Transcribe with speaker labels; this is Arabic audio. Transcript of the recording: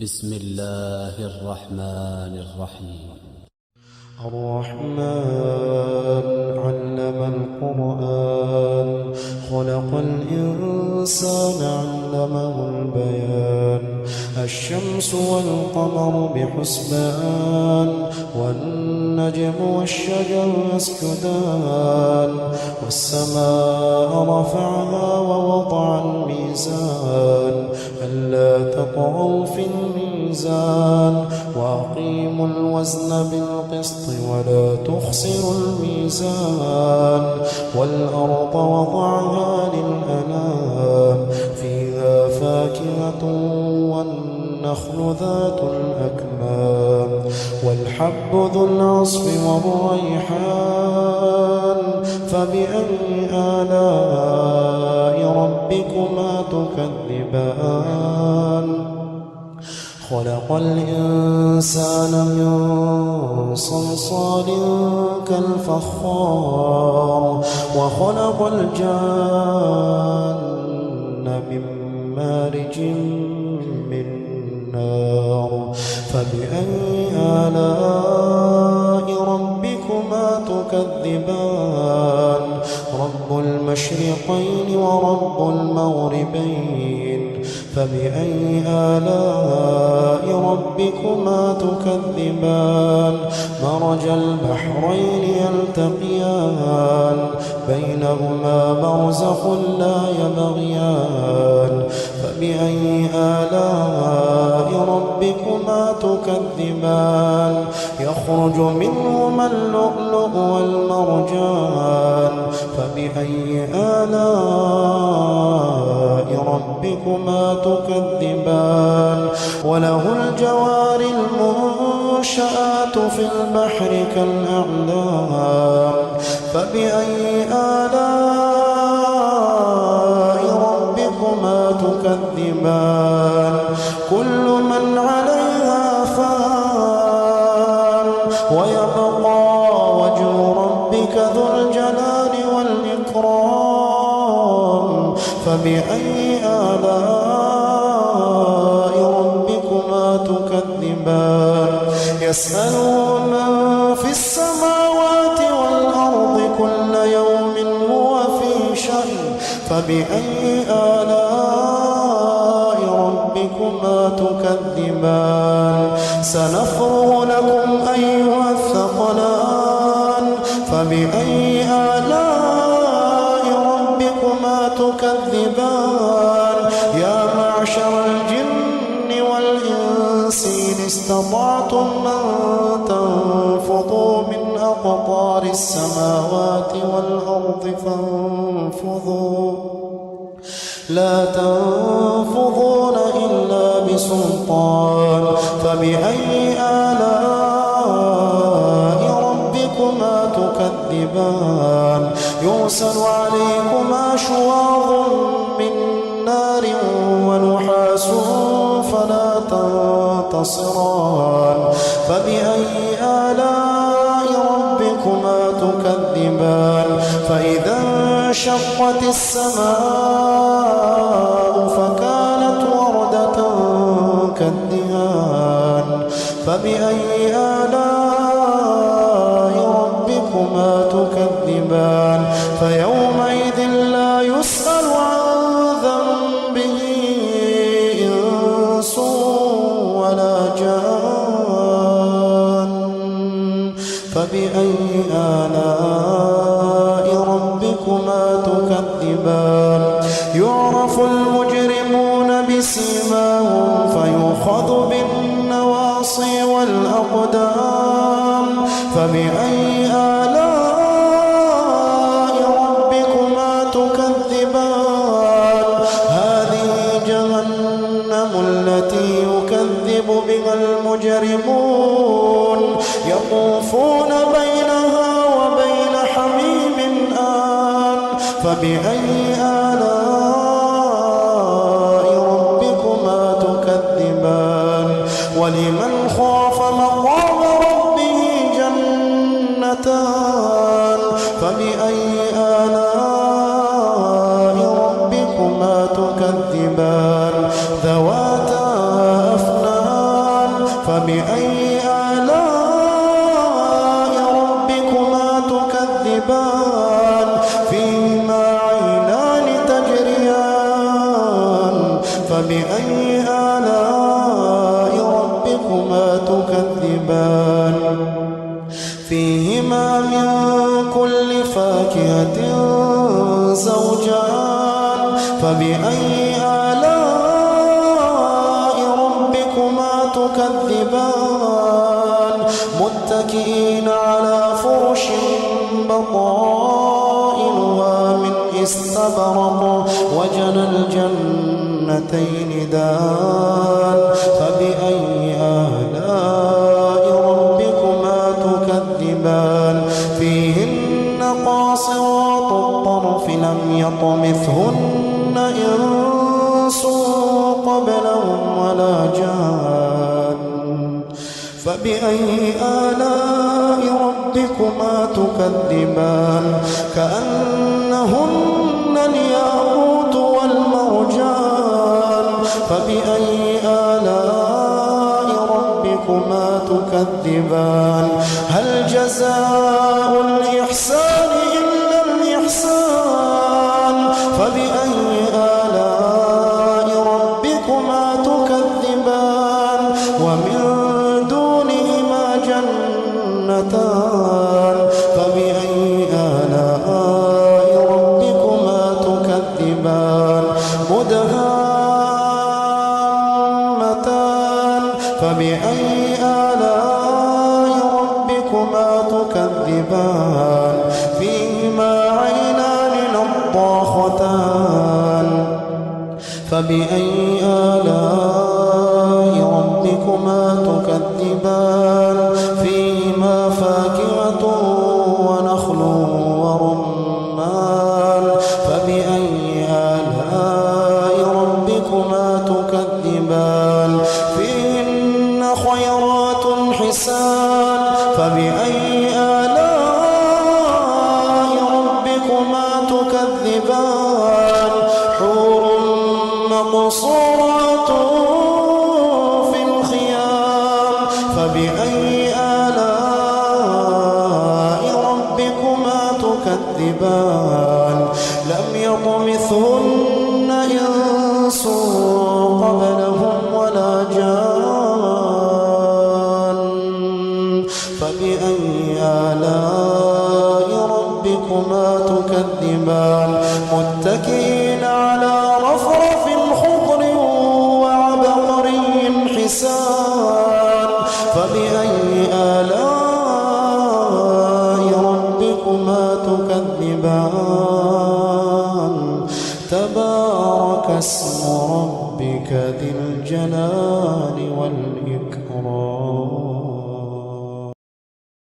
Speaker 1: بسم الله الرحمن الرحيم.
Speaker 2: الرحمن علم القرآن خلق الإنسان علمه البيان الشمس والقمر بحسبان والنجم والشجر يسجدان والسماء رفعها ووضع الميزان ألا تطغوا في الميزان وأقيموا الوزن بالقسط ولا تخسروا الميزان والأرض وضعها للأنام فيها فاكهة والنخل ذات الأكمام والحب ذو العصف والريحان فبأي آلاء ربكما تكذبان خلق الإنسان من صلصال كالفخار وخلق الجان من مارج من نار فبأي آلاء ربكما تكذبان رب المشرقين ورب المغربين فبأي آلاء ربكما تكذبان مرج البحرين يلتقيان بينهما برزخ لا يبغيان فبأي آلاء ربكما تكذبان يخرج منهما اللؤلؤ والمرجان فبأي آلاء ربكما تكذبان وله الجوار المنشآت في البحر كالأعلام فبأي آلاء ربكما تكذبان كل من عليها فان ويبقى وجه ربك ذو الجلال والإكرام فبأي آلاء ربكما تكذبان يسأله من في السماوات والأرض كل يوم هو في شأن فبأي آلاء ربكما تكذبان سنفرغ لكم أيها الثقلان فبأي آلاء ربكما تكذبان يا معشر الجن والإنس إن استطعتم أن تنفضوا من أقطار السماوات والأرض فانفضوا لا تنفضون إلا بسلطان فبأي آلاء ربكما تكذبان يرسل عليكما شواظ من نار ونحاس فلا تنتصران فبأي آلاء ربكما تكذبان فإذا انشقت السماء فكانت وردة كالدهان فبأي آلاء ربكما تكذبان فيومئذ لا يسأل عن ذنبه إنس ولا جان فبأي آلاء ربكما تكذبان يعرف المجرمون بسيماهم فيؤخذ بالنواصي والأقدام فبأي آلاء ربكما تكذبان هذه جهنم التي يكذب بها المجرمون يطوفون بينها وبين حميم آن فبأي آلاء ربكما تكذبان ولمن خاف مقام ربه جنتان فبأي آلاء ربكما تكذبان ذواتا أفنان فبأي آلاء ربكما تكذبان فيهما عينان تجريان فبأي آلاء ربكما تكذبان فيهما من كل فاكهة زوجان فبأي آلاء ربكما تكذبان متكئين على فرش بطائنها من استبرق وجنى الجنتين دان فبأي آلاء ربكما تكذبان فيهن قاصرات الطرف لم يطمثهن إنس قبلهم ولا جان فبأي آلاء ربكما تكذبان كأنهن الياقوت والمرجان فبأي آلاء ربكما تكذبان هل جزاء الإحسان إلا الإحسان فبأي آلاء ربكما تكذبان ومن دونهما جنتان فبأي آلاء ربكما تكذبان مدهامتان فبأي آلاء ربكما تكذبان فيهما عينان نضاختان فبأي آلاء ربكما تكذبان فيهما فاكهة ونخل ورمان فبأي آلاء ربكما تكذبان فيهن خيرات حسان فبأي آلاء ربكما تكذبان حور مقصورات في الخيام فبأي آلاء ربكما تكذبان لم يطمثهن إنس قبلهم ولا جان فبأي آلاء ربكما تكذبان متكئين على رفرف خضر وعبقري حسان فبأي آلاء ربكما تكذبان تبارك اسم ربك ذي الجلال والإكرام